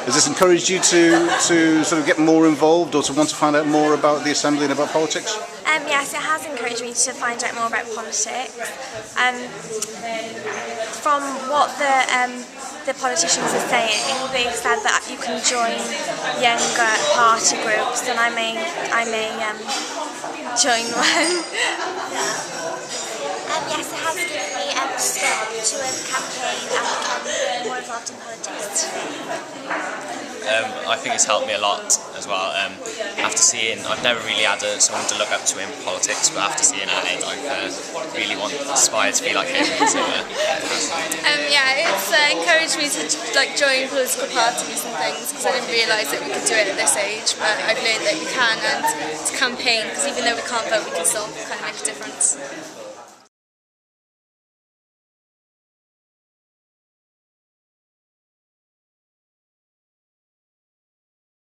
Has this encouraged you to sort of get more involved or to want to find out more about the Assembly and about politics? Yes, it has encouraged me to find out more about politics. From what the politicians are saying, they've said that you can join younger party groups, and I may join one. Yes, it has given me scope to campaign and become more involved in politics today. I think it's helped me a lot as well. After seeing, I've never really had someone to look up to in politics, but after seeing Anid, I've really aspired to be like him. So, yeah, it's encouraged me to join political parties and things, because I didn't realise that we could do it at this age, but I've learned that we can, and to campaign, because even though we can't vote, we can still kind of make a difference.